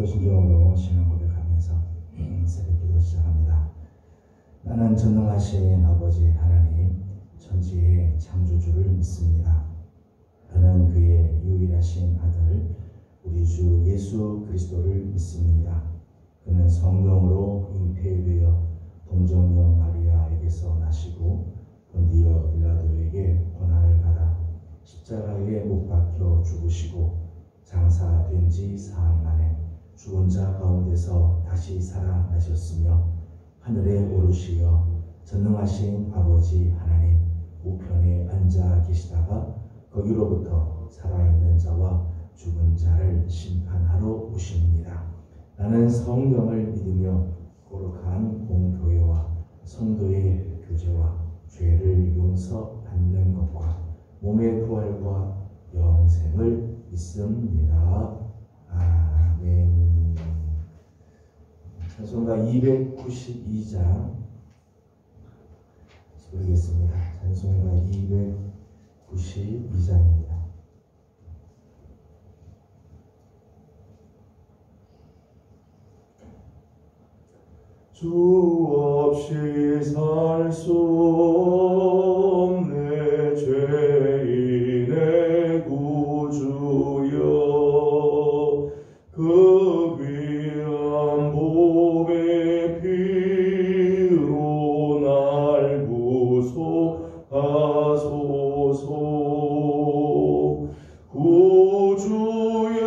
심정으로 신앙 고백하면서 새벽기도 시작합니다. 나는 전능하신 아버지 하나님 천지의 창조주를 믿습니다. 나는 그의 유일하신 아들 우리 주 예수 그리스도를 믿습니다. 그는 성령으로 잉태되어 동정녀 마리아에게서 나시고 본디오 빌라도에게 고난을 받아 십자가에 못 박혀 죽으시고 장사된 지 사흘 만에 죽은 자 가운데서 다시 살아나셨으며 하늘에 오르시어 전능하신 아버지 하나님 우편에 앉아 계시다가 거기로부터 살아있는 자와 죽은 자를 심판하러 오십니다. 나는 성령을 믿으며 거룩한 공교회와 성도의 교제와 죄를 용서받는 것과 몸의 부활과 영생을 믿습니다. 아멘. 찬송가 292장 부르겠습니다. 찬송가 292장입니다. 주 없이 살 수 없네 죄인의 구주여 그 귀한 몸의 피로 날 구속하소서. 구주의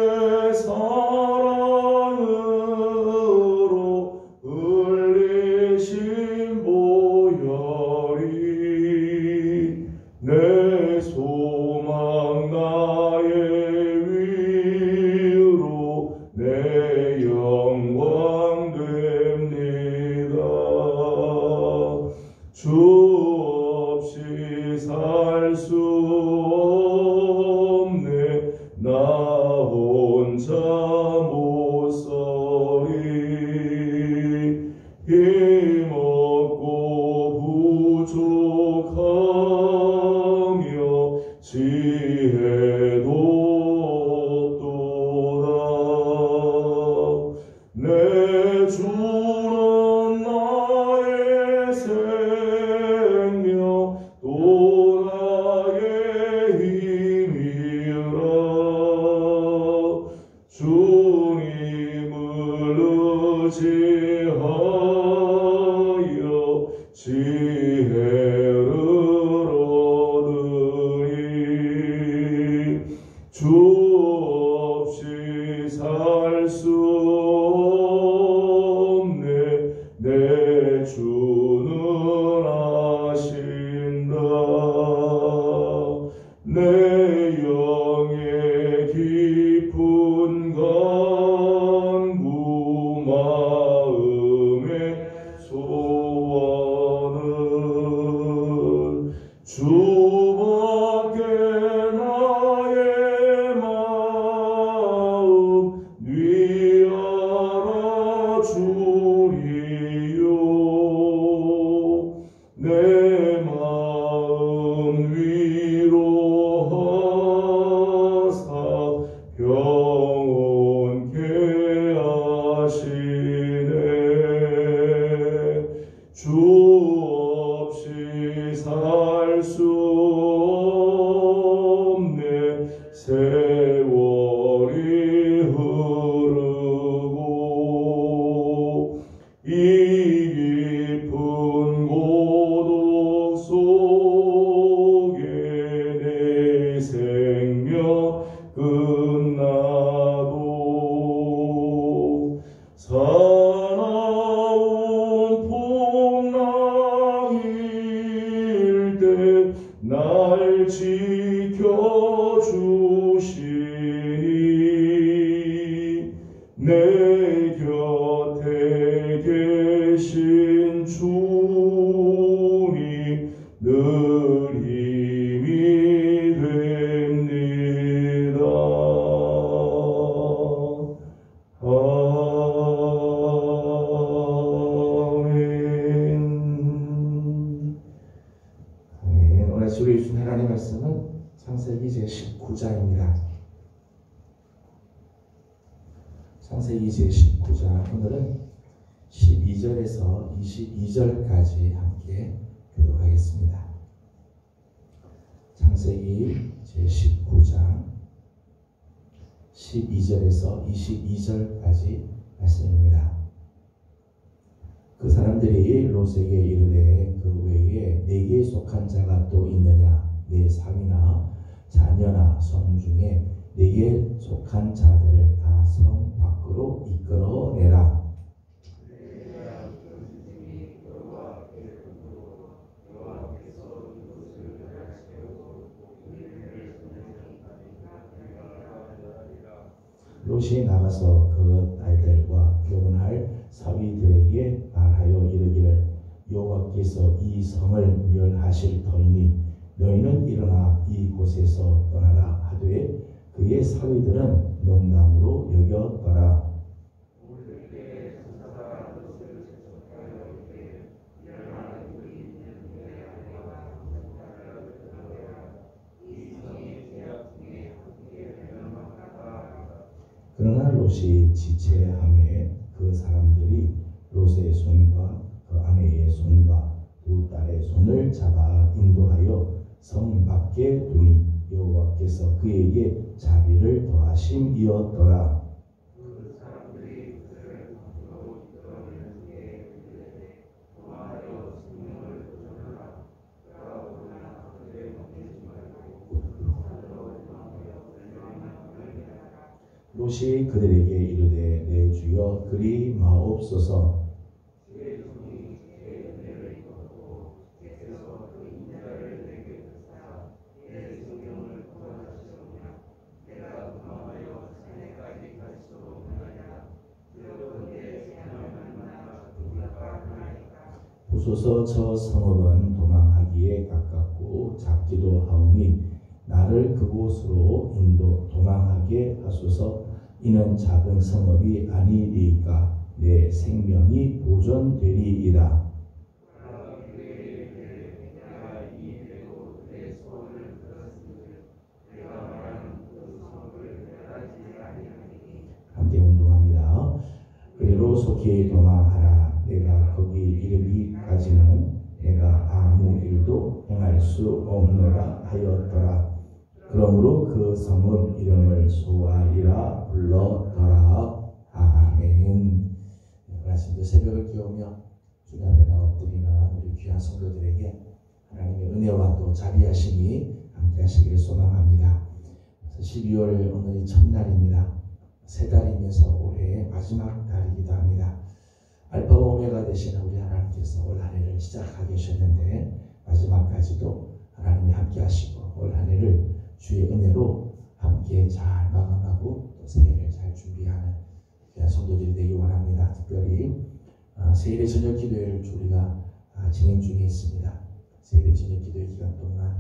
사랑으로 흘리신 보혈이 내 소망 나의 위로 내 영광 됩니다. 주 없이 살 수 없네 나 혼자 못 서리 힘없고 부족하며 지혜도 없도다. 내 주는 나의 생명 또 나의 힘이라. 주님을 의지하여 지혜를 얻으리. 주 없이 살 수 없네 내 주는 아신다. 내 영의 깊은 간구 마음의 소원은 주밖에 나의 마음 네 알아주리요. 내 마음 위로하사 평온케 하시네. 주 없이 살 수 없네 세월이 흐르고 이 깊은 고독 속에 내 생명 끝나도 사나운 풍랑일 때 날 지켜주시니 내 곁에 계신 주니 늘 힘이 됩니다. 아멘. 오늘 주를 주신 하나님의 말씀은 창세기 제19장입니다. 창세기 제19장 오늘은 12절에서 22절까지 함께 교독하겠습니다. 창세기 제19장 12절에서 22절까지 말씀입니다. 그 사람들이 롯에게 이르되 그 외에 내게 속한 자가 또 있느냐? 내 사위나 자녀나 성 중에 내게 속한 자들을 다 성 밖으로 이끌어내라. 롯이 나가서 그 딸들과 결혼할 사위들에게 말하여 이르기를 여호와께서 이 성을 멸하실 터이니 너희는 일어나 이곳에서 떠나라 하되 그의 사위들은 농담으로 여겼더라. 그러나 롯이 지체하매 그 사람들이 롯의 손과 그 아내의 손과 두 딸의 손을 잡아 인도하여 성 밖에 두니 여호와께서 그에게 자비를 더하심이었더라. 롯이 그들에게 이르되 내 주여 그리 마옵소서. 보소서 저 성읍은 도망하기에 가깝고 작기도 하오니 나를 그곳으로 도망하게 하소서. 이는 작은 성읍이 아니리까 내 생명이 보존되리이다. 함께 운동합니다. 그리로 속히 도망하라. 내가 거기 이르기까지는 내가 아무 일도 행할 수 없노라 하였더라. 그러므로 그 성읍 이름을 소알이라 불렀더라. 아멘. 오늘 아침도 새벽을 깨우며 주님 앞에 엎드리는 우리 귀한 성도들에게 하나님의 은혜와 또 자비하심이 함께 하시기를 소망합니다. 12월 오늘이 첫날입니다. 새 달이면서 올해의 마지막 달이기도 합니다. 알파와 오메가 되시는 우리 하나님께서 올 한 해를 시작하게 하셨는데 마지막까지도 하나님이 함께 하시고 올 한 해를 주의 은혜로 함께 잘 마감하고 또 새해를 잘 준비하는 귀한 성도들이 되기 원합니다. 특별히 새해의 저녁 기도회를 우리가 진행 중에 있습니다. 새해의 저녁 기도회 기간 동안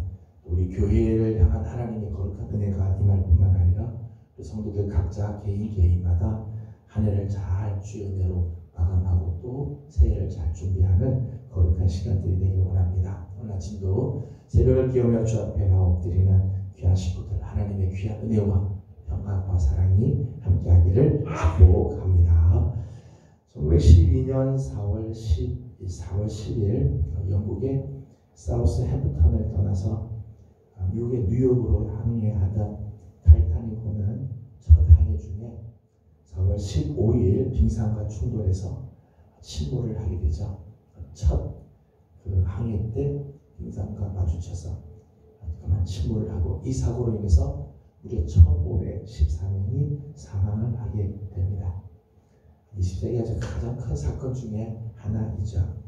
우리 교회를 향한 하나님의 거룩한 은혜가 임할 뿐만 아니라 성도들 각자 개인마다 한 해를 잘 주의 은혜로 마감하고 또 새해를 잘 준비하는 거룩한 시간들이 되길 원합니다. 오늘 아침도 새벽을 깨우며 주 앞에 엎드리는 귀한 식구들 하나님의 귀한 은혜와 평강과 사랑이 함께하기를 축복합니다. 1912년 4월 10일 영국의 사우스 햄프턴을 떠나서 미국의 뉴욕으로 항해하던 타이타닉호는 첫 항해 중에 4월 15일 빙산과 충돌해서 침몰을 하게 되죠. 첫 그 항해 때 빙산과 마주쳐서 그만 침몰을 하고 이 사고로 인해서 무려 1514명이 사망을 하게 됩니다. 20세기 가장 큰 사건 중에 하나이죠.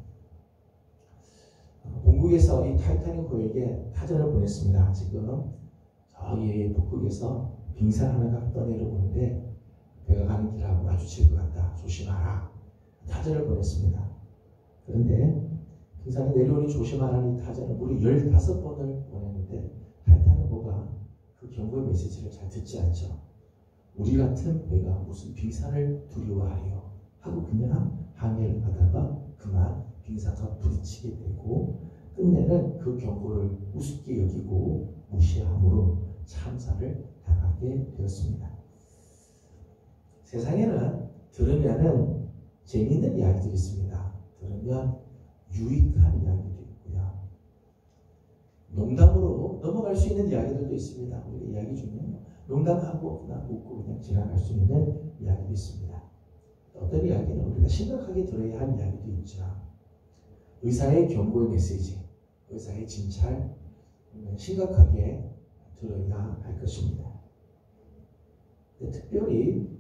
본국에서 이 타이타닉호에게 타전을 보냈습니다. 지금 저기 북극에서 빙산 하나가 떠내려오는데 배가 가는 길하고 마주칠 것 같다. 조심하라. 타전을 보냈습니다. 그런데 빙산에 내려오니 조심하라는 이 타전을 무려 15번을 보냈는데 타이타닉호가 그 경고의 메시지를 잘 듣지 않죠. 우리 같은 배가 무슨 빙산을 두려워하리요 하고 그냥 항해를 하다가 그만 빙산과 부딪히게 되고 끝내는 그 경고를 우습게 여기고 무시함으로 참사를 당하게 되었습니다. 세상에는 들으면은 재미있는 이야기들이 있습니다. 들으면 유익한 이야기도 있고요. 농담으로 넘어갈 수 있는 이야기들도 있습니다. 우리 이야기 중에 농담하고 그냥 웃고 그냥 지나갈 수 있는 이야기도 있습니다. 어떤 이야기는 우리가 심각하게 들어야 할 이야기도 있죠. 의사의 경고의 메시지, 의사의 진찰, 심각하게 들어야 할 것입니다. 특별히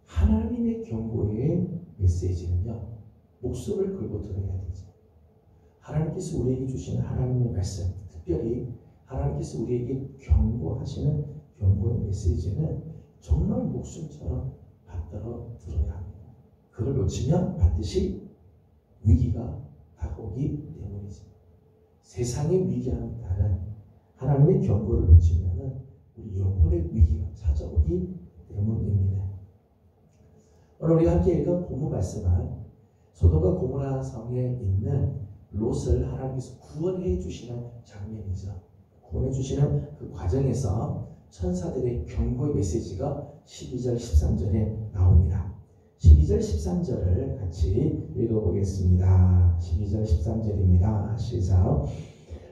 하나님의 경고의 메시지는요, 목숨을 걸고 들어야 되죠. 하나님께서 우리에게 주시는 하나님의 말씀, 특별히 하나님께서 우리에게 경고하시는 경고의 메시지는 정말 목숨처럼 받들어 들어야 합니다. 그걸 놓치면 반드시 위기가 다가오기 때문이죠. 세상의 위기와는 다른 하나님의 경고를 놓치면 우리 영혼의 위기가 찾아오기 때문입니다. 오늘 우리가 함께 읽은 본문 말씀은 소돔과 고모라 성에 있는 롯을 하나님께서 구원해 주시는 장면이죠. 구원해 주시는 그 과정에서 천사들의 경고의 메시지가 12절 13절에 나옵니다. 12절 13절을 같이 읽어보겠습니다. 12절 13절입니다. 시작.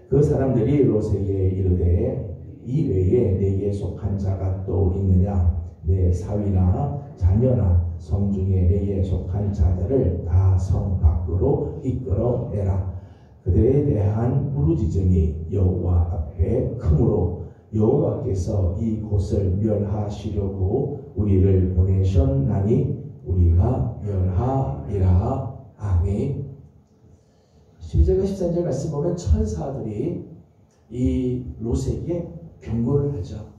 그 사람들이 롯에게 이르되 이 외에 내게 속한 자가 또 있느냐? 내 사위나 자녀나 성중에 내게 속한 자들을 다 성 밖으로 이끌어내라. 그들에 대한 부르짖음이 여호와 앞에 크므로 여호와께서 이 곳을 멸하시려고 우리를 보내셨나니 우리가 멸하리라. 아멘. 12절과 13절 말씀 보면 천사들이 이 롯에게 경고를 하죠.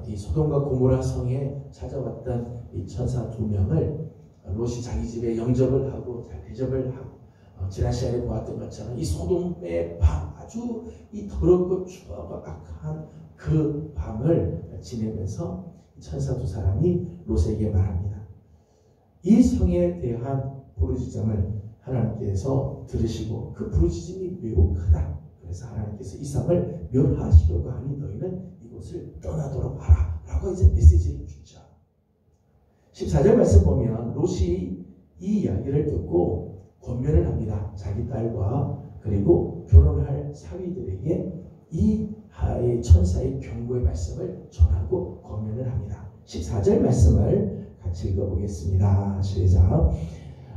이 소돔과 고모라 성에 찾아왔던 이 천사 2명을 롯이 자기 집에 영접을 하고 잘 대접을 하고 지난 시간에 보았던 것처럼 이 소돔의 밤, 아주 이 더럽고 추하고 악한 그 밤을 지내면서 천사 2사람이 롯에게 말합니다. 이 성에 대한 부르짖음을 하나님께서 들으시고 그 부르짖음이 매우 크다. 그래서 하나님께서 이 성을 멸하시려고 하니 너희는 이곳을 떠나도록 하라 라고 이제 메시지를 주죠. 14절 말씀 보면 롯이 이 이야기를 듣고 권면을 합니다. 자기 딸과 그리고 결혼할 사위들에게 이 천사의 경고의 말씀을 전하고 권면을 합니다. 14절 말씀을 같이 읽어보겠습니다. 시작.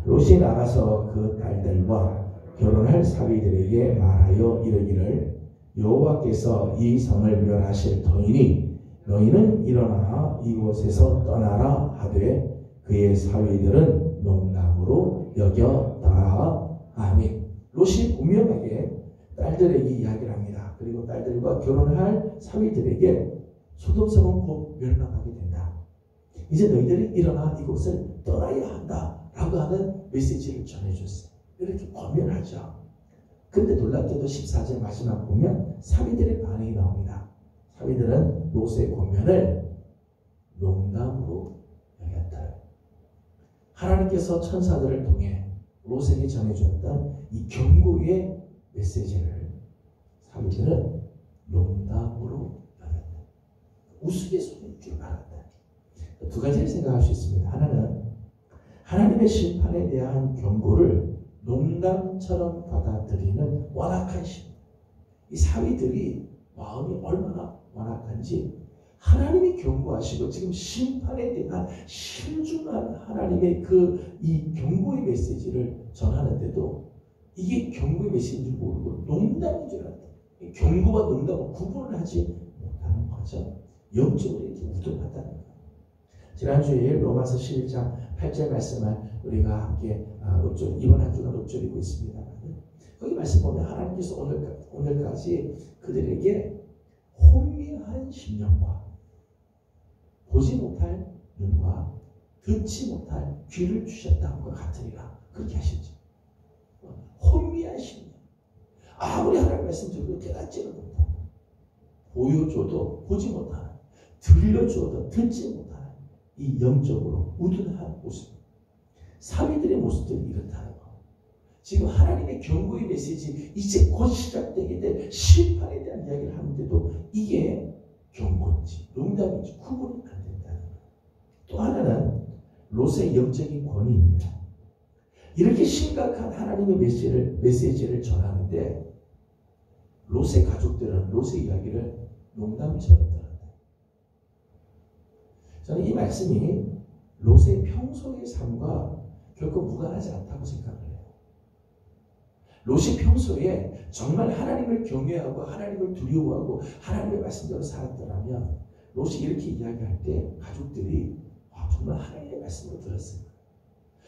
롯이 나가서 그 딸들과 결혼할 사위들에게 말하여 이르기를 여호와께서 이 성을 멸하실 터이니 너희는 일어나 이곳에서 떠나라 하되 그의 사위들은 농담으로 여겼더라. 아멘. 롯이 분명하게 딸들에게 이야기를 합니다. 그리고 딸들과 결혼할 사위들에게 소돔성은 곧 멸망하게 된다. 이제 너희들이 일어나 이곳을 떠나야 한다 라고 하는 메시지를 전해줬어요. 이렇게 권면하죠. 근데 놀랍게도 14절 마지막 보면 사위들의 반응이 나옵니다. 사위들은 롯의 권면을 농담으로 여겼다. 하나님께서 천사들을 통해 롯에게 전해주었던 이 경고의 메시지를 사위들은 농담으로 여겼다. 우스갯소리일 줄 알았다. 두 가지를 생각할 수 있습니다. 하나는 하나님의 심판에 대한 경고를 농담처럼 받아들이는 완악한 심. 이 사위들이 마음이 얼마나 완악한지 하나님이 경고하시고 지금 심판에 대한 신중한 하나님의 이 경고의 메시지를 전하는데도 이게 경고의 메시지인 줄 모르고 농담인 줄 알았다. 경고와 농담을 구분을 하지 못하는 거죠. 영적으로 이렇게 우둔하다는 거예요. 지난주에 로마서 11장 8절 말씀을 우리가 함께 이번 한 주간 읊조리고 있습니다. 거기 말씀 보면 하나님께서 오늘까지 그들에게 혼미한 심령과 보지 못할 눈과 듣지 못할 귀를 주셨다는 것 같으리라. 그렇게 하시죠. 혼미한 심령. 아무리 하나님 말씀 들어도 깨닫지를 못하고 보여줘도 보지 못하는, 들려줘도 듣지 못하는 이 영적으로 우둔한 모습. 사위들의 모습들이 이렇다는 거. 지금 하나님의 경고의 메시지, 이제 곧 시작되게 될 심판에 대한 이야기를 하는데도 이게 경고인지 농담인지 구분이 안 된다는 거. 또 하나는 롯의 영적인 권위입니다. 이렇게 심각한 하나님의 메시지를 전하는데 롯의 가족들은 롯의 이야기를 농담처럼 들었다. 저는 이 말씀이 롯의 평소의 삶과 결코 무관하지 않다고 생각을 해요. 롯이 평소에 정말 하나님을 경외하고 하나님을 두려워하고 하나님의 말씀대로 살았더라면 롯이 이렇게 이야기할 때 가족들이 정말 하나님의 말씀을 들었어요.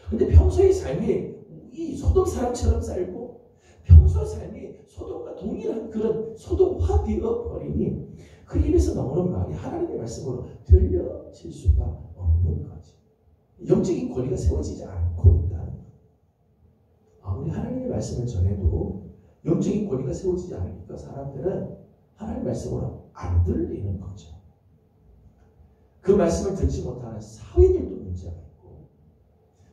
근데 평소의 삶이 이 소돔 사람처럼 살고 평소 삶이 소돔과 동일한 그런 소돔화 되어버리니 그 입에서 나오는 말이 하나님의 말씀으로 들려질 수가 없는 거지. 영적인 권위가 세워지지 않고 있다는 거. 아무리 하나님의 말씀을 전해도 영적인 권위가 세워지지 않으니까 사람들은 하나님의 말씀으로 안 들리는 거죠. 그 말씀을 듣지 못하는 사회들도 문제가 있고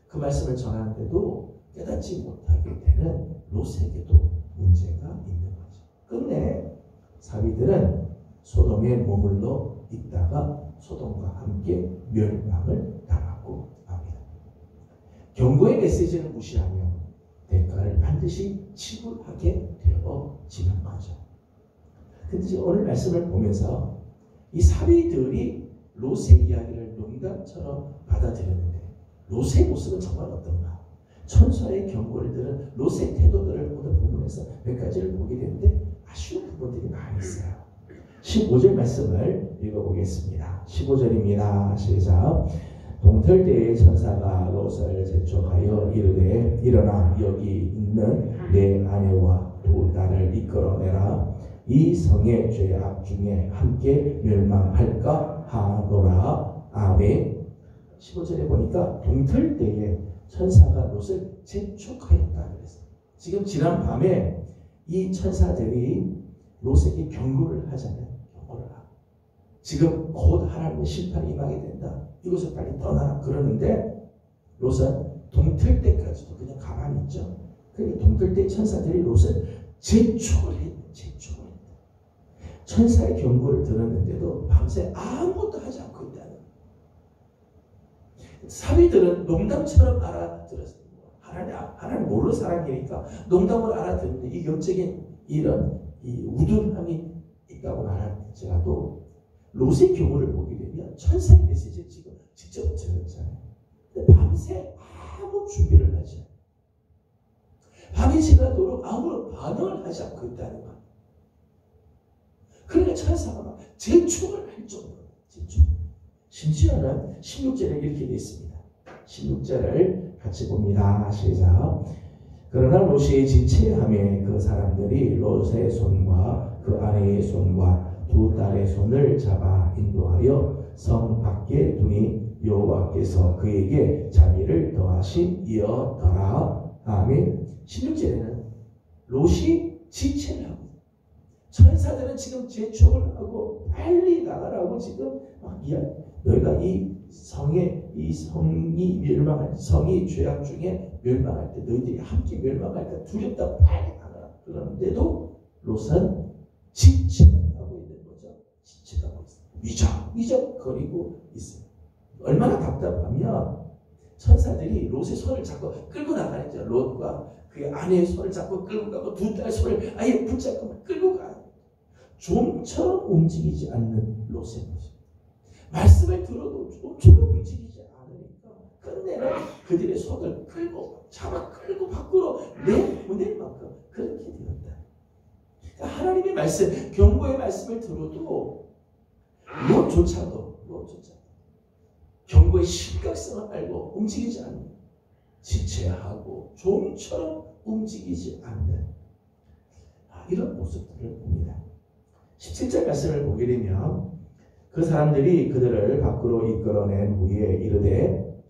그 말씀을 전하는데도 깨닫지 못하게 되는 롯에게도 문제가 있는 거죠. 끝내 사위들은 소돔에 머물러 있다가 소돔과 함께 멸망을 당하고 합니다. 경고의 메시지를 무시하면 대가를 반드시 지불하게 되어지는 거죠. 근데 오늘 말씀을 보면서 이 사위들이 롯의 이야기를 농담처럼 받아들였는데 롯의 모습은 정말 어떤가? 천사의 경고를 들은 롯의 태도들을 오늘 부분에서 몇 가지를 보게 되는데 아쉬운 부분들이 많이 있어요. 15절 말씀을 읽어보겠습니다. 15절입니다. 시작. 동틀 때에 천사가 롯을 재촉하여 이르되 일어나 여기 있는 내 아내와 두 딸을 이끌어내라. 이 성의 죄악 중에 함께 멸망할까 하노라. 아멘. 15절에 보니까 동틀 때에 천사가 롯을 재촉하였다 그랬어요. 지금 지난 밤에 이 천사들이 롯에게 경고를 하잖아요. 경고를 하고 지금 곧 하나님의 심판이 임하게 된다. 이곳을 빨리 떠나라 그러는데 롯은 동틀 때까지도 그냥 가만히 있죠. 그러니까 동틀 때 천사들이 롯을 재촉을 했다. 재촉을 했다. 천사의 경고를 들었는데도 밤새 아무것도 하지 않고 있다는 거예요. 사위들은 농담처럼 알아들었어요. 하나님 모르는 사람이니까 농담을 알아듣는데 이 영적인 이런 이 우둔함이 있다고 말할지라도 롯의 경우를 보게 되면 천사의 메시지를 지금 직접 들었잖아요. 근데 밤새 아무 준비를 하지 않아요. 밤이 지나도록 아무런 반응을 하지 않고 있다는 거예요. 그러니까 천사가 막 재촉을 할 정도로 재촉. 심지어는 16절에 이렇게 되어 있습니다. 16절을 같이 봅니다. 시작. 그러나 롯이 지체함에 그 사람들이 롯의 손과 그 아내의 손과 두 딸의 손을 잡아 인도하여 성 밖에 두니 여호와께서 그에게 자비를 더하심이었더라. 아멘. 16절에는 롯이 지체를 하고 천사들은 지금 재촉을 하고 빨리 나가라고 지금 막 너희가 이 성이 멸망할 때, 성이 죄악 중에 멸망할 때 너희들이 함께 멸망할까 두렵다 빨리 나가라 그러는데도 롯은 지체하고 있는 거죠. 지체하고 있어요. 미적거리고 있어요. 얼마나 답답하면 천사들이 롯의 손을 잡고 끌고 나가는 거죠. 롯과 그의 아내의 손을 잡고 끌고 가고 두 딸 손을 아예 붙잡고 끌고 가는 좀처럼 움직이지 않는 롯의 모습. 말씀을 들어도 좀처럼 움직이지 않으니까 끝내는 그들의 손을 끌고 밖으로 내보낼 만큼 그렇게 되었다. 그러니까 하나님의 말씀, 경고의 말씀을 들어도 롯조차도 경고의 심각성을 알고 움직이지 않는, 지체하고 좀처럼 움직이지 않는 이런 모습들을 봅니다. 17절 말씀을 보게 되면 그 사람들이 그들을 밖으로 이끌어낸 후에 이르되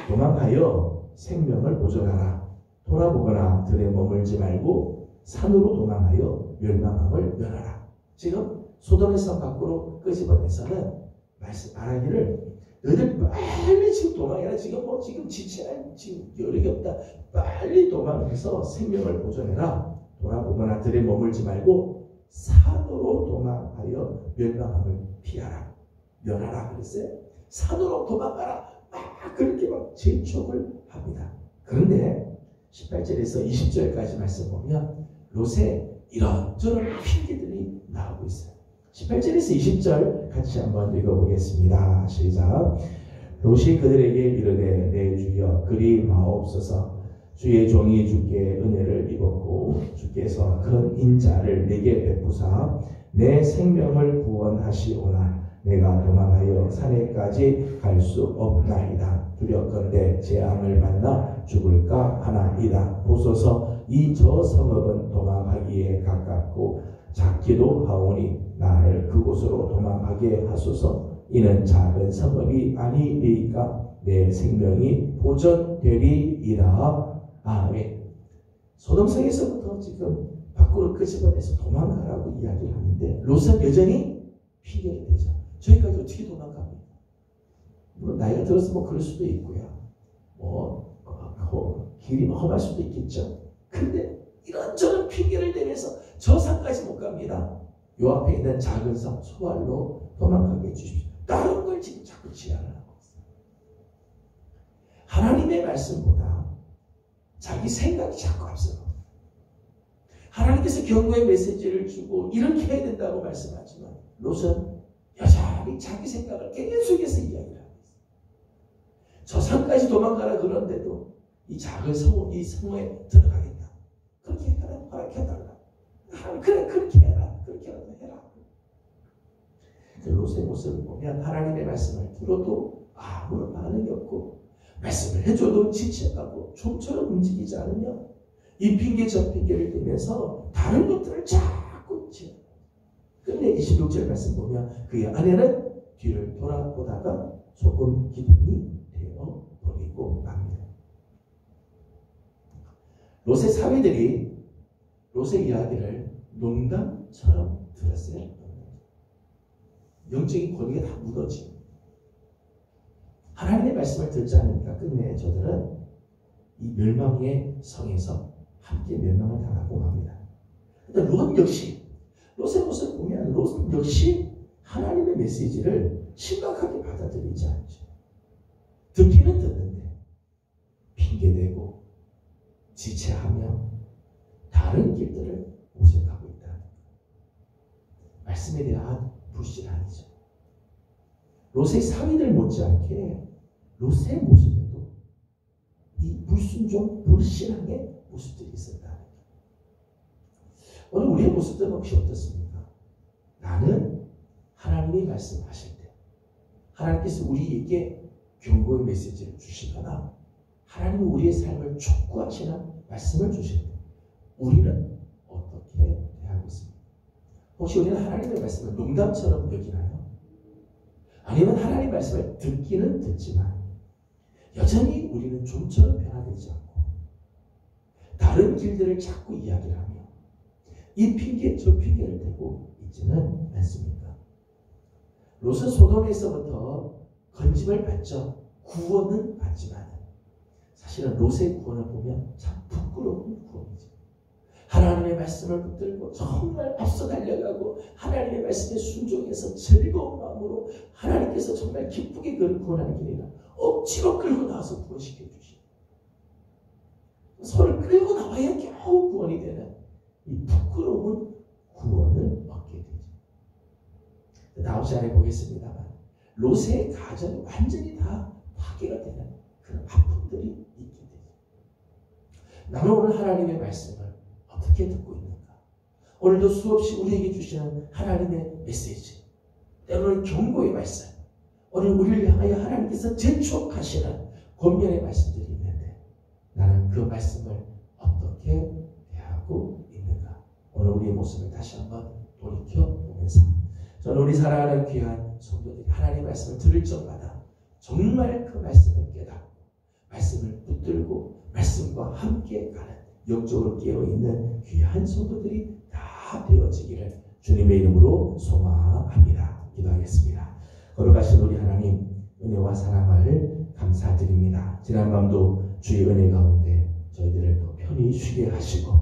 도망하여 생명을 보존하라. 돌아보거나 들에 머물지 말고 산으로 도망하여 멸망함을 면하라. 지금 소돔의 성 밖으로 끄집어내서는 말하기를 너희들 빨리 지금 도망해라. 지금 지체할 지금 여력이 없다. 빨리 도망해서 생명을 보존해라. 돌아보거나 들에 머물지 말고 산으로 도망하여 멸망함을 피하라. 면하라 그랬어요. 산으로 도망가라. 막 그렇게 막 재촉을 합니다. 그런데 18절에서 20절까지 말씀 보면 롯의 이런저런 핑계들이 나오고 있어요. 18절에서 20절 같이 한번 읽어보겠습니다. 시작. 롯이 그들에게 이르되 내 주여 그리 마옵소서. 주의 종이 주께 은혜를 입었고 주께서 큰 인자를 내게 베푸사 내 생명을 구원하시오나 내가 도망하여 산에까지 갈 수 없나이다. 두렵건대 재앙을 만나 죽을까 하나이다. 보소서 이 저 성읍은 도망하기에 가깝고 작기도 하오니 나를 그곳으로 도망하게 하소서. 이는 작은 성읍이 아니리까 내 생명이 보존되리이다. 아멘. 소돔성에서부터 지금 밖으로 끄집어내서 도망가라고 이야기를 하는데 롯은 여전히 핑계를 대죠. 저기까지 어떻게 도망갑니까? 물론 나이가 들어서 뭐 그럴 수도 있고요. 길이 험할 수도 있겠죠. 근데 이런저런 핑계를 대면서 저 산까지 못 갑니다. 요 앞에 있는 작은 성 소알로 도망가게 해주십시오. 다른 걸 지금 자꾸 제안을 하고 있어요. 하나님의 말씀보다 자기 생각이 자꾸 앞서고 하나님께서 경고의 메시지를 주고 이렇게 해야 된다고 말씀하지만 롯은 여전히 자기 생각을 계속해서 이야기를 하고 있어요. 저 산까지 도망가라 그런데도 이 작은 이 성에 들어가겠다. 그렇게 해라. 허락해달라. 그래 그렇게 해라. 그렇게라도 해라. 그 롯의 모습을 보면 하나님의 말씀을 들어도 아무런 반응이 없고 말씀을 해줘도 지체하고 좀처럼 움직이지 않으면 이 핑계 저 핑계를 대면서 다른 것들을 자꾸 지어. 근데 26절 말씀 보면 그의 아내는 뒤를 돌아보다가 소금 기둥이 되어버리고 맙니다. 롯의 사위들이 롯의 이야기를 농담처럼 들었어요. 영적인 권위가 다 무너지고 하나님의 말씀을 듣지 않으니까 끝내 저들은 이 멸망의 성에서 함께 멸망을 당하고 맙니다. 근데 롯 역시 롯의 모습을 보면 롯 역시 하나님의 메시지를 심각하게 받아들이지 않죠. 듣기는 듣는데 핑계대고 지체하며 다른 길들을 모색하고 있다. 말씀에 대한 불신앙이죠. 롯의 사위들 못지않게 롯의 모습에도 이 불순종, 불신앙의 모습들이 있었다. 오늘 우리의 모습들은 혹시 어떻습니까? 나는 하나님이 말씀하실 때 하나님께서 우리에게 경고의 메시지를 주시거나 하나님이 우리의 삶을 촉구하시는 말씀을 주실 때 우리는 어떻게 대하고 있습니까? 혹시 우리는 하나님의 말씀을 농담처럼 여기나요? 아니면 하나님의 말씀을 듣기는 듣지만 여전히 우리는 좀처럼 변화되지 않고 다른 길들을 자꾸 이야기를 하며 이 핑계 저 핑계를 대고 있지는 않습니까? 롯은 소돔에서부터 건짐을 받죠. 구원은 받지만 사실은 롯의 구원을 보면 참 부끄러운 구원이죠. 하나님의 말씀을 붙들고 정말 앞서 달려가고 하나님의 말씀에 순종해서 즐거운 마음으로 하나님께서 정말 기쁘게 그를 구원하는 길이 아니라 억지로 끌고 나와서 구원시켜 주시고 서로 끌고 나와야 겨우 구원이 되는 이 부끄러운 구원을 얻게 되죠. 다음 시간에 보겠습니다만 롯의 가정이 완전히 다 파괴가 되는 그런 아픔들이 있게 되죠. 나는 오늘 하나님의 말씀을 어떻게 듣고 있는가? 오늘도 수없이 우리에게 주시는 하나님의 메시지, 때로는 경고의 말씀, 오늘 우리를 향하여 하나님께서 재촉하시는 권면의 말씀들이 있는데 나는 그 말씀을 어떻게 대하고 있는가? 오늘 우리의 모습을 다시 한번 돌이켜보면서 저는 우리 사랑하는 귀한 성도들이 하나님의 말씀을 들을 적마다 정말 그 말씀을 깨닫고 말씀을 붙들고 말씀과 함께 가는 영적으로 깨어있는 귀한 성도들이 다 되어지기를 주님의 이름으로 소망합니다. 기도하겠습니다. 거룩하신 우리 하나님 은혜와 사랑을 감사드립니다. 지난밤도 주의 은혜 가운데 저희들을 더 편히 쉬게 하시고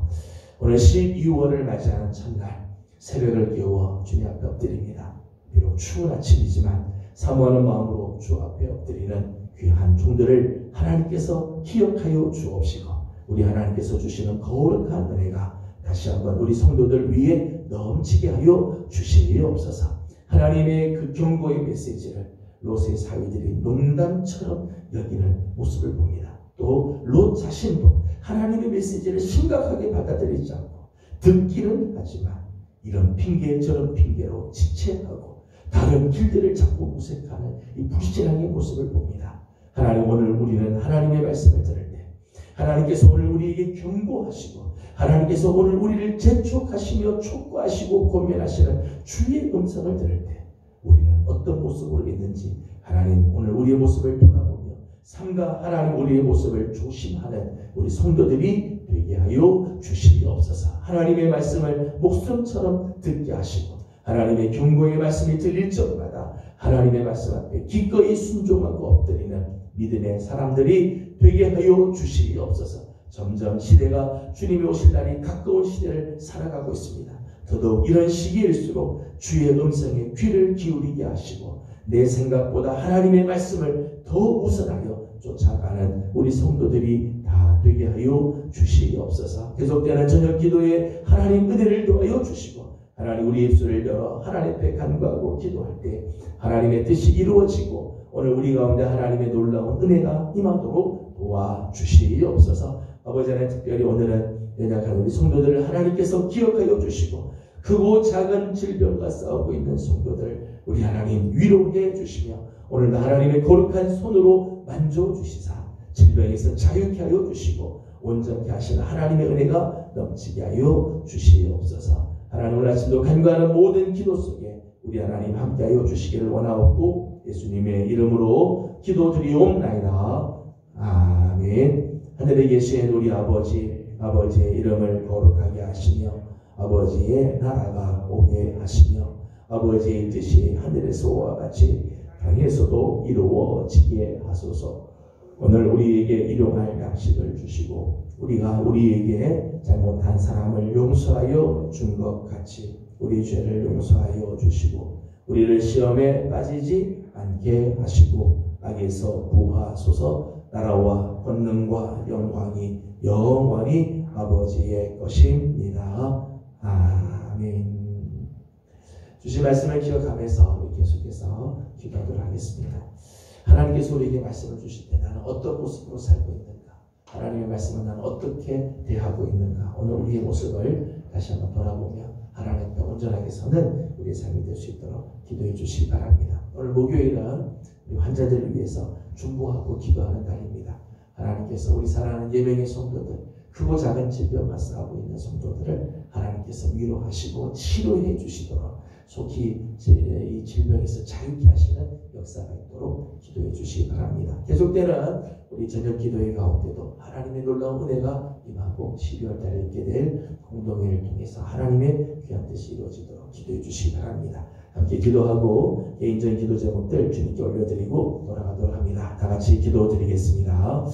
오늘 12월을 맞이하는 첫날 새벽을 깨워 주님 앞에 엎드립니다. 비록 추운 아침이지만 사모하는 마음으로 주 앞에 엎드리는 귀한 종들을 하나님께서 기억하여 주옵시고 우리 하나님께서 주시는 거룩한 은혜가 다시 한번 우리 성도들 위에 넘치게 하여 주시옵소서. 하나님의 그 경고의 메시지를 롯의 사위들이 농담처럼 여기는 모습을 봅니다. 또 롯 자신도 하나님의 메시지를 심각하게 받아들이지 않고 듣기는 하지만 이런 핑계 저런 핑계로 지체하고 다른 길들을 찾고 모색하는 이 불신앙의 모습을 봅니다. 하나님, 오늘 우리는 하나님의 말씀을 들을 때 하나님께서 오늘 우리에게 경고하시고 하나님께서 오늘 우리를 재촉하시며 촉구하시고 권면하시는 주의 음성을 들을 때 우리는 어떤 모습으로 있는지 하나님 오늘 우리의 모습을 돌아보며 삼가 하나님 우리의 모습을 조심하는 우리 성도들이 되게 하여 주시옵소서. 하나님의 말씀을 목숨처럼 듣게 하시고 하나님의 경고의 말씀이 들릴 적마다 하나님의 말씀 앞에 기꺼이 순종하고 엎드리는 믿음의 사람들이 되게 하여 주시옵소서. 점점 시대가 주님이 오실 날이 가까운 시대를 살아가고 있습니다. 더더욱 이런 시기일수록 주의 음성에 귀를 기울이게 하시고 내 생각보다 하나님의 말씀을 더 우선하여 쫓아가는 우리 성도들이 다 되게 하여 주시옵소서. 계속되는 저녁 기도에 하나님 은혜를 더하여 주시고 하나님 우리 입술을 열어 하나님 앞에 간구하고 기도할 때 하나님의 뜻이 이루어지고 오늘 우리 가운데 하나님의 놀라운 은혜가 임하도록 도와주시옵소서. 아버지 하나님, 특별히 오늘은 연약한 우리 성도들을 하나님께서 기억하여 주시고 크고 작은 질병과 싸우고 있는 성도들 우리 하나님 위로해 주시며 오늘도 하나님의 거룩한 손으로 만져주시사 질병에서 자유케 하여 주시고 온전케 하시는 하나님의 은혜가 넘치게 하여 주시옵소서. 하나님, 오늘 아침도 간구하는 모든 기도 속에 우리 하나님 함께하여 주시기를 원하옵고 예수님의 이름으로 기도드리옵나이다. 아멘. 하늘에 계신 우리 아버지의 이름을 거룩하게 하시며 아버지의 나라가 오게 하시며 아버지의 뜻이 하늘에서와 같이 땅에서도 이루어지게 하소서. 오늘 우리에게 일용할 양식을 주시고 우리가 우리에게 잘못한 사람을 용서하여 준 것 같이 우리 죄를 용서하여 주시고 우리를 시험에 빠지지 않게 하시고 악에서 구하소서. 나라와 권능과 영광이 영원히 아버지의 것입니다. 아멘. 주신 말씀을 기억하면서 우리 계속해서 기도하도록 하겠습니다. 하나님께서 우리에게 말씀을 주실 때 나는 어떤 모습으로 살고 있는가? 하나님의 말씀은 나는 어떻게 대하고 있는가? 오늘 우리의 모습을 다시 한번 돌아보며 하나님 앞에 온전하게 서는 우리의 삶이 될 수 있도록 기도해 주시기 바랍니다. 오늘 목요일은 우리 환자들을 위해서 중보하고 기도하는 날입니다. 하나님께서 우리 사랑하는 예명의 성도들, 크고 작은 질병과 싸우고 있는 성도들을 하나님께서 위로하시고 치료해 주시도록 속히 이 질병에서 자유케 하시는 역사가 있도록 기도해 주시기 바랍니다. 계속되는 우리 저녁 기도회 가운데도 하나님의 놀라운 은혜가 임하고 12월 달에 있게 될 공동회를 통해서 하나님의 귀한 뜻이 이루어지도록 기도해 주시기 바랍니다. 함께 기도하고 개인적인 기도 제목들 주님께 올려드리고 돌아가도록 합니다. 다 같이 기도드리겠습니다.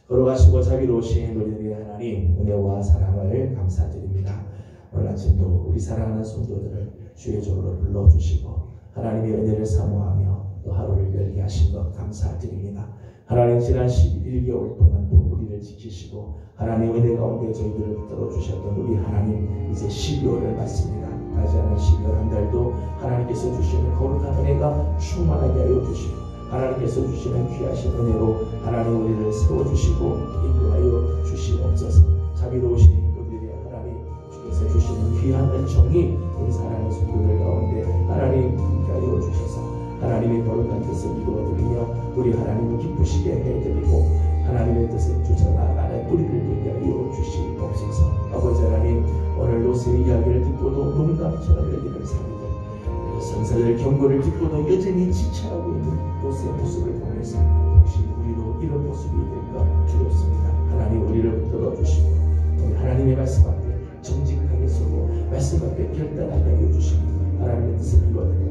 걸어가시고 자비로우신 우리들의 하나님, 은혜와 사랑을 감사드립니다. 오늘 아침도 우리 사랑하는 성도들을 주의 종으로 불러주시고 하나님의 은혜를 사모하며 또 하루를 열게 하신 것 감사드립니다. 하나님, 지난 11개월 동안도 우리를 지키시고 하나님 은혜 가운데 저희들을 붙들어 주셨던 우리 하나님, 이제 12월을 맞습니다. 가지 않은 12월 한 달도 하나님께서 주시는 거룩한 은혜가 충만하게 하여 주시고 하나님께서 주시는 귀하신 은혜로 하나님 우리를 세워주시고 인도하여 주시옵소서. 자비로우신 우리들의 하나님, 주께서 주시는 귀한 은총이 우리 사랑하는 성도들 가운데 하나님 함께하여 주셔서 하나님의 거룩한 뜻을 이루어드리며 우리 하나님을 기쁘시게 해드리고 하나님의 뜻을 쫓아나가는 우리를 되게 하여 주시옵소서. 아버지 하나님, 오늘 롯의 이야기를 듣고도 농담처럼 여기는 사람들, 선사들 경고를 듣고도 여전히 지체하고 있는 롯의 모습을 보면서 혹시 우리도 이런 모습이 될까 두렵습니다. 하나님, 우리를 붙들어 주시고 우리 하나님의 말씀 앞에 정직하게 서고 말씀 앞에 결단하게 하여 주시고 하나님의 뜻을 이루어드리고